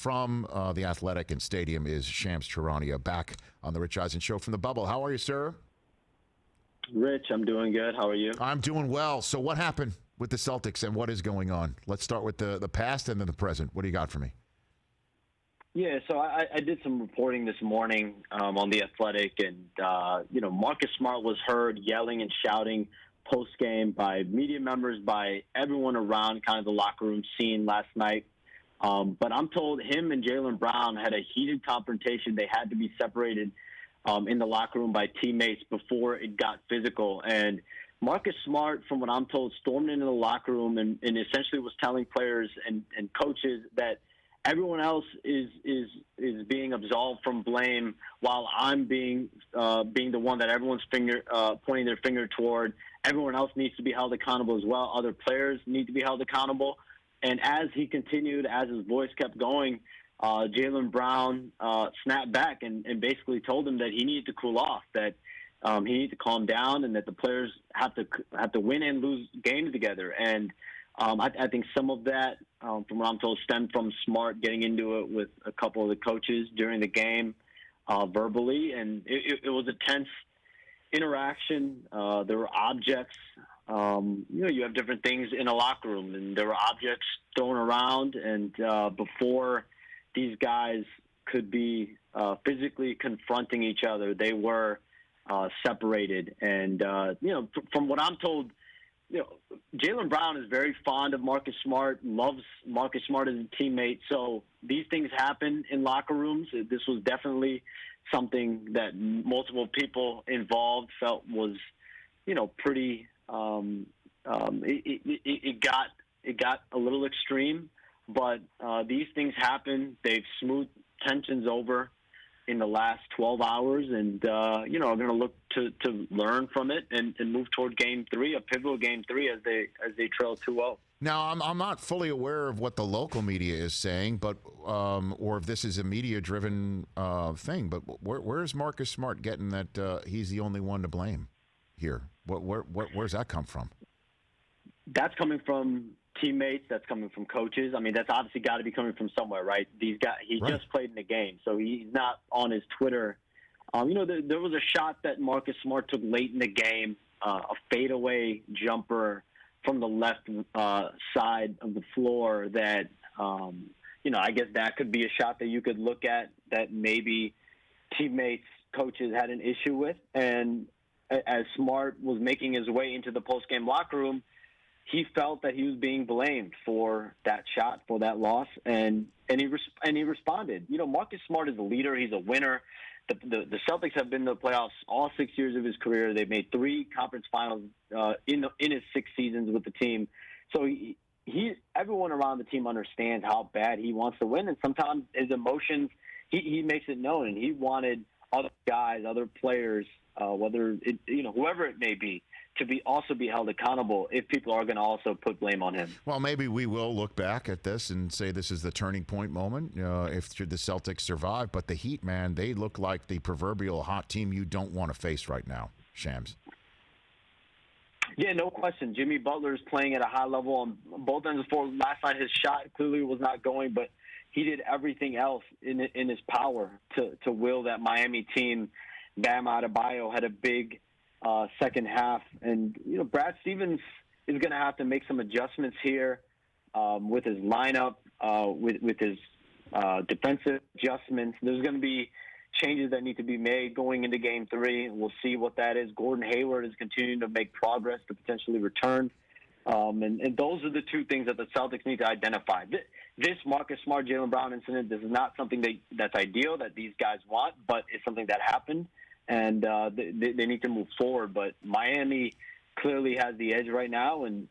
from the Athletic and Stadium is Shams Charania, back on the Rich Eisen Show from the bubble. How are you, sir? Rich, I'm doing good. How are you? I'm doing well. So what happened with the Celtics and what is going on? Let's start with the past and then the present. What do you got for me? Yeah, so I did some reporting this morning on The Athletic, and, Marcus Smart was heard yelling and shouting post-game by media members, by everyone around kind of the locker room scene last night. But I'm told him and Jaylen Brown had a heated confrontation. They had to be separated in the locker room by teammates before it got physical. And Marcus Smart, from what I'm told, stormed into the locker room and essentially was telling players and coaches that everyone else is being absolved from blame, while I'm being the one that everyone's pointing their finger toward. Everyone else needs to be held accountable as well. Other players need to be held accountable. And as he continued, as his voice kept going, Jaylen Brown snapped back and basically told him that he needed to cool off, that he needed to calm down, and that the players have to win and lose games together. And I think some of that, from what I'm told, stemmed from Smart getting into it with a couple of the coaches during the game verbally. And it was a tense interaction. There were objects. You have different things in a locker room, and there were objects thrown around. And before these guys could be physically confronting each other, they were separated. And, from what I'm told, Jaylen Brown is very fond of Marcus Smart, loves Marcus Smart as a teammate. So these things happen in locker rooms. This was definitely something that multiple people involved felt was, pretty. It got a little extreme, but these things happen. They've smoothed tensions over in the last 12 hours, and are going to look to learn from it and move toward Game 3, a pivotal Game 3 as they trail 2-0. Now, I'm not fully aware of what the local media is saying, but or if this is a media-driven thing. But where's Marcus Smart getting that he's the only one to blame here? Where's that come from? That's coming from teammates. That's coming from coaches. I mean, that's obviously got to be coming from somewhere, right? He right. Just played in the game, so he's not on his Twitter. There was a shot that Marcus Smart took late in the game, a fadeaway jumper from the left side of the floor that, I guess that could be a shot that you could look at that maybe teammates, coaches had an issue with. And as Smart was making his way into the post-game locker room, he felt that he was being blamed for that shot, for that loss, and he responded. Marcus Smart is a leader. He's a winner. The Celtics have been to the playoffs all 6 years of his career. They've made 3 conference finals in his 6 seasons with the team. So everyone around the team understands how bad he wants to win, and sometimes his emotions, he makes it known, and he wanted other guys, other players, whether whoever it may be, to also be held accountable if people are going to also put blame on him. Well, maybe we will look back at this and say this is the turning point moment if the Celtics survive. But the Heat, man, they look like the proverbial hot team you don't want to face right now, Shams. Yeah, no question. Jimmy Butler is playing at a high level on both ends of the floor. Last night his shot clearly was not going, but he did everything else in his power to will that Miami team. Bam Adebayo had a big second half, and Brad Stevens is going to have to make some adjustments here with his lineup, with his defensive adjustments. There's going to be changes that need to be made going into Game 3. We'll see what that is. Gordon Hayward is continuing to make progress to potentially return, and those are the two things that the Celtics need to identify. This Marcus Smart, Jaylen Brown incident, this is not something that's ideal that these guys want, but it's something that happened. And they need to move forward, but Miami clearly has the edge right now, and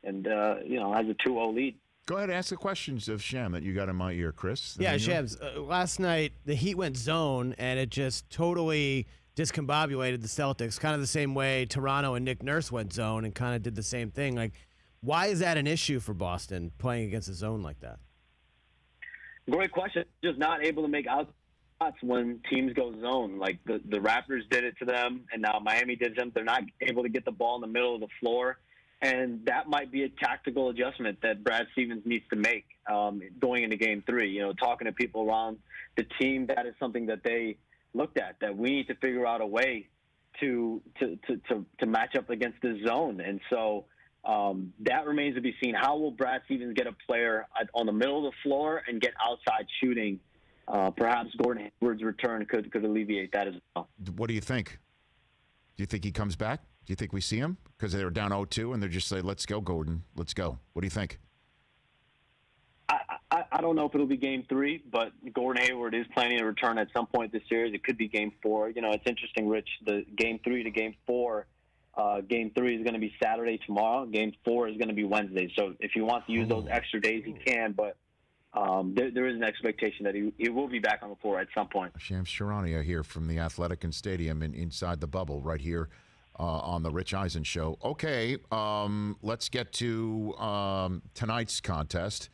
has a 2-0 lead. Go ahead and ask the questions of Sham that you got in my ear, Chris. Yeah, Shams. Last night the Heat went zone, and it just totally discombobulated the Celtics. Kind of the same way Toronto and Nick Nurse went zone and kind of did the same thing. Like, why is that an issue for Boston playing against a zone like that? Great question. Just not able to make out when teams go zone. Like the Raptors did it to them, and now Miami did them. They're not able to get the ball in the middle of the floor. And that might be a tactical adjustment that Brad Stevens needs to make going into Game 3. You know, talking to people around the team, that is something that they looked at, that we need to figure out a way to match up against the zone. And so that remains to be seen. How will Brad Stevens get a player on the middle of the floor and get outside shooting? Perhaps Gordon Hayward's return could alleviate that as well. What do you think? Do you think he comes back? Do you think we see him? Because they were down 0-2 and they're just saying, let's go, Gordon. Let's go. What do you think? I don't know if it'll be Game 3, but Gordon Hayward is planning to return at some point this series. It could be Game 4. You know, it's interesting, Rich, the Game 3 to Game 4. Game 3 is going to be Saturday tomorrow. Game 4 is going to be Wednesday. So if he wants to use those extra days, he can. But there is an expectation that he will be back on the floor at some point. Shams Charania here from the Athletic and Stadium and inside the bubble right here on the Rich Eisen Show. Okay, let's get to tonight's contest.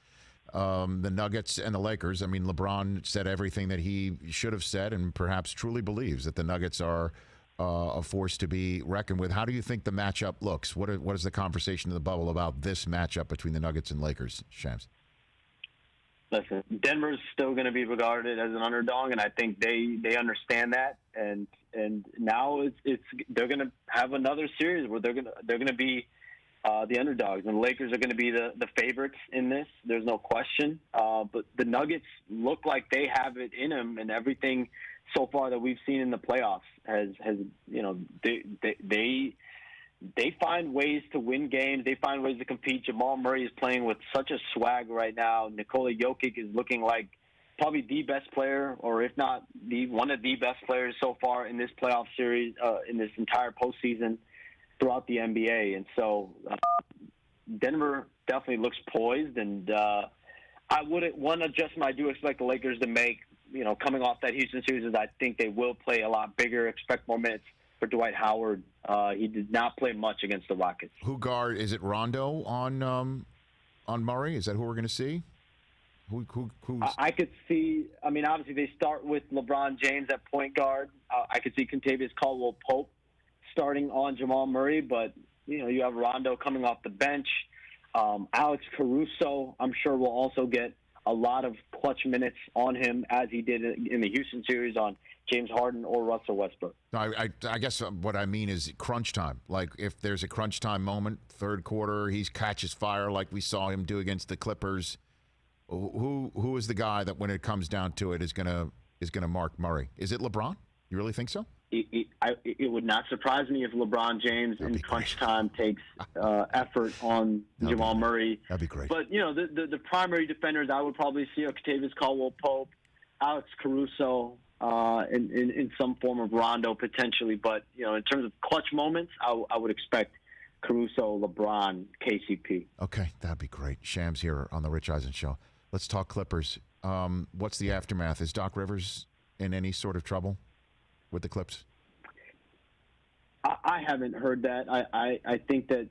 The Nuggets and the Lakers. I mean, LeBron said everything that he should have said and perhaps truly believes that the Nuggets are a force to be reckoned with. How do you think the matchup looks? What is the conversation in the bubble about this matchup between the Nuggets and Lakers, Shams? Listen, Denver's still going to be regarded as an underdog, and I think they understand that. And now they're going to have another series where they're going to be the underdogs, and the Lakers are going to be the favorites in this. There's no question. But the Nuggets look like they have it in them, and everything so far that we've seen in the playoffs has you know, they find ways to win games. They find ways to compete. Jamal Murray is playing with such a swag right now. Nikola Jokic is looking like probably the best player, or if not one of the best players so far in this playoff series, in this entire postseason throughout the NBA. And so Denver definitely looks poised. And one adjustment I do expect the Lakers to make, you know, coming off that Houston series, is I think they will play a lot bigger, expect more minutes for Dwight Howard. He did not play much against the Rockets. Who guard? Is it Rondo on Murray? Is that who we're going to see? Who's? I could see. I mean, obviously they start with LeBron James at point guard. I could see Kentavious Caldwell-Pope starting on Jamal Murray, but you know, you have Rondo coming off the bench. Alex Caruso, I'm sure, will also get a lot of clutch minutes on him, as he did in the Houston series on James Harden or Russell Westbrook. I guess what I mean is crunch time. Like if there's a crunch time moment, third quarter, he catches fire like we saw him do against the Clippers. Who is the guy that when it comes down to it is gonna mark Murray? Is it LeBron? You really think so? It would not surprise me if LeBron James in crunch time takes effort on Jamal Murray. That'd be great. But, you know, the primary defenders I would probably see are Kentavious Caldwell-Pope, Alex Caruso, in some form of Rondo potentially. But, you know, in terms of clutch moments, I would expect Caruso, LeBron, KCP. Okay, that'd be great. Shams here on the Rich Eisen Show. Let's talk Clippers. What's the aftermath? Is Doc Rivers in any sort of trouble with the Clips? I haven't heard that. I think that,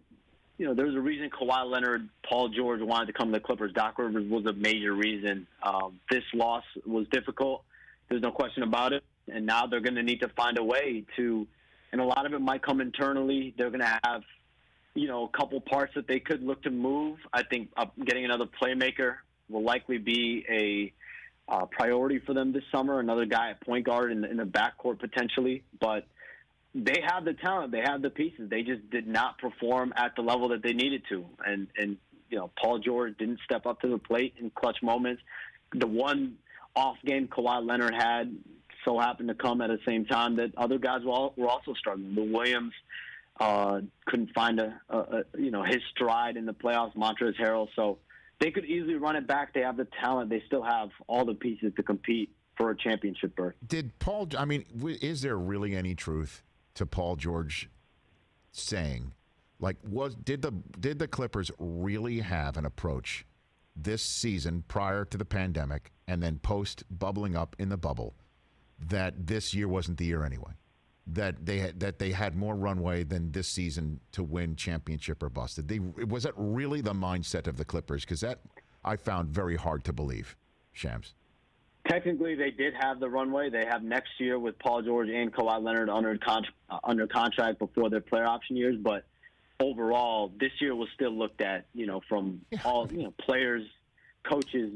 you know, there's a reason Kawhi Leonard, Paul George wanted to come to the Clippers. Doc Rivers was a major reason. This loss was difficult. There's no question about it. And now they're going to need to find a way to, and a lot of it might come internally. They're going to have, you know, a couple parts that they could look to move. I think getting another playmaker will likely be a priority for them this summer. Another guy at point guard in the backcourt potentially. But they have the talent. They have the pieces. They just did not perform at the level that they needed to. And you know, Paul George didn't step up to the plate in clutch moments. The one off game Kawhi Leonard had so happened to come at the same time that other guys were also struggling. Lou Williams couldn't find his stride in the playoffs. Montrezl Harrell. So they could easily run it back. They have the talent. They still have all the pieces to compete for a championship berth. Did Paul? I mean, is there really any truth to Paul George saying, like, did the Clippers really have an approach this season prior to the pandemic and then post bubbling up in the bubble that this year wasn't the year anyway? That they had more runway than this season to win championship or bust? Was that really the mindset of the Clippers? Because that I found very hard to believe, Shams. Technically, they did have the runway. They have next year with Paul George and Kawhi Leonard under contract before their player option years. But overall, this year was still looked at, from all, players, coaches.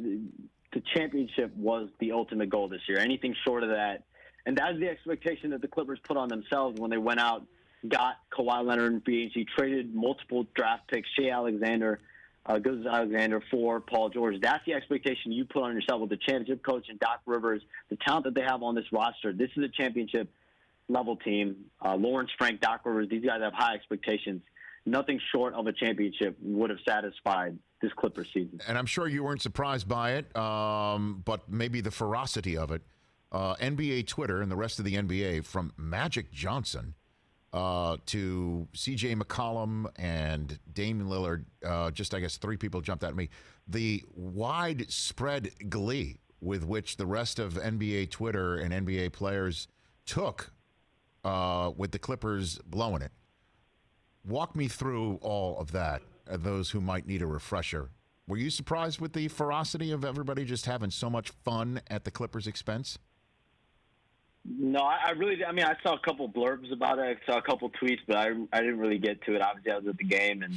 The championship was the ultimate goal this year. Anything short of that, and that is the expectation that the Clippers put on themselves when they went out, got Kawhi Leonard in free agency, traded multiple draft picks, Shea Alexander, Alexander for Paul George. That's the expectation you put on yourself with the championship coach and Doc Rivers, the talent that they have on this roster. This is a championship level team. Lawrence Frank, Doc Rivers, these guys have high expectations. Nothing short of a championship would have satisfied this Clippers season. And I'm sure you weren't surprised by it, but maybe the ferocity of it. NBA Twitter and the rest of the NBA, from Magic Johnson to C.J. McCollum and Damian Lillard, I guess 3 people jumped at me. The widespread glee with which the rest of NBA Twitter and NBA players took with the Clippers blowing it. Walk me through all of that, those who might need a refresher. Were you surprised with the ferocity of everybody just having so much fun at the Clippers' expense? No, I saw a couple blurbs about it. I saw a couple tweets, but I didn't really get to it. Obviously, I was at the game and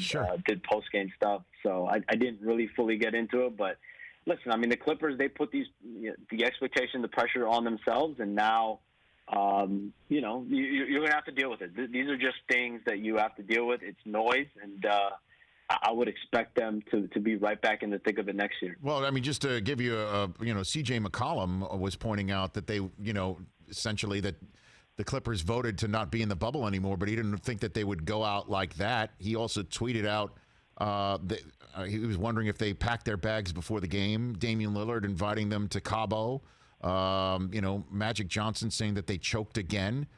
did post-game stuff, so I didn't really fully get into it. But listen, the Clippers, they put the expectation, the pressure on themselves, and now, you're going to have to deal with it. These are just things that you have to deal with. It's noise, and I would expect them to be right back in the thick of it next year. Well, just to give you C.J. McCollum was pointing out that they, essentially that the Clippers voted to not be in the bubble anymore, but he didn't think that they would go out like that. He also tweeted out that he was wondering if they packed their bags before the game. Damian Lillard inviting them to Cabo. Magic Johnson saying that they choked again.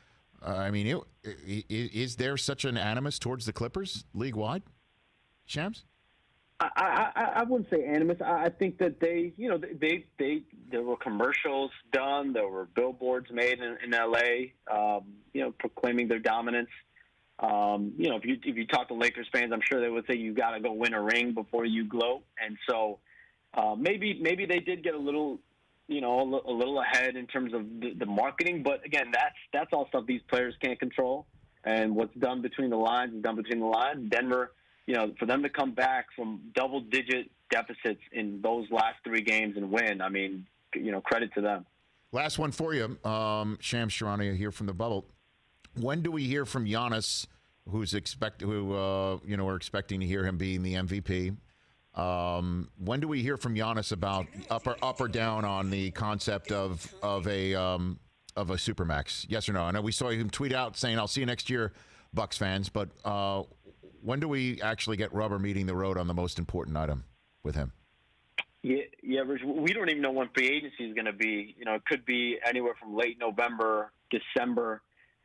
Is there such an animus towards the Clippers league-wide, Shams? I wouldn't say animus. I think that there were commercials done. There were billboards made in L.A., proclaiming their dominance. If you talk to Lakers fans, I'm sure they would say you got to go win a ring before you gloat. And so maybe they did get a little ahead in terms of the marketing. But again, that's all stuff these players can't control. And what's done between the lines is done between the lines. Denver, for them to come back from double-digit deficits in those last 3 games and win, credit to them. Last one for you, Shams Charania here from the bubble. When do we hear from Giannis, we're expecting to hear him being the MVP? When do we hear from Giannis about up or down on the concept of a supermax? Yes or no? I know we saw him tweet out saying, "I'll see you next year, Bucks fans," but when do we actually get rubber meeting the road on the most important item with him? Yeah, Rich, we don't even know when free agency is going to be. It could be anywhere from late November, December.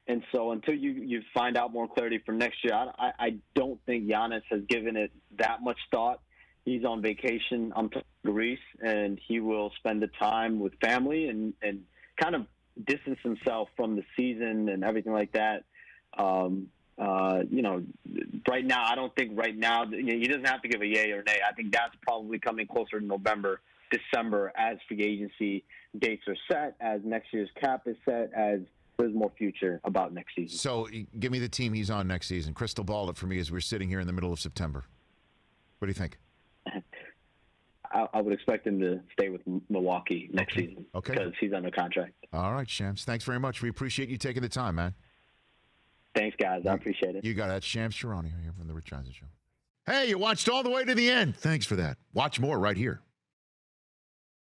And so until you find out more clarity for next year, I don't think Giannis has given it that much thought. He's on vacation to Greece, and he will spend the time with family and kind of distance himself from the season and everything like that. Right now, I don't think he doesn't have to give a yay or nay. I think that's probably coming closer to November, December, as free agency dates are set, as next year's cap is set, as there's more future about next season. So give me the team he's on next season. Crystal ball it for me as we're sitting here in the middle of September. What do you think? I would expect him to stay with Milwaukee next season because he's under contract. All right, Shams. Thanks very much. We appreciate you taking the time, man. Thanks, guys. I appreciate it. You got that. Shams Charania here from the Rich Eisen Show. Hey, you watched all the way to the end. Thanks for that. Watch more right here.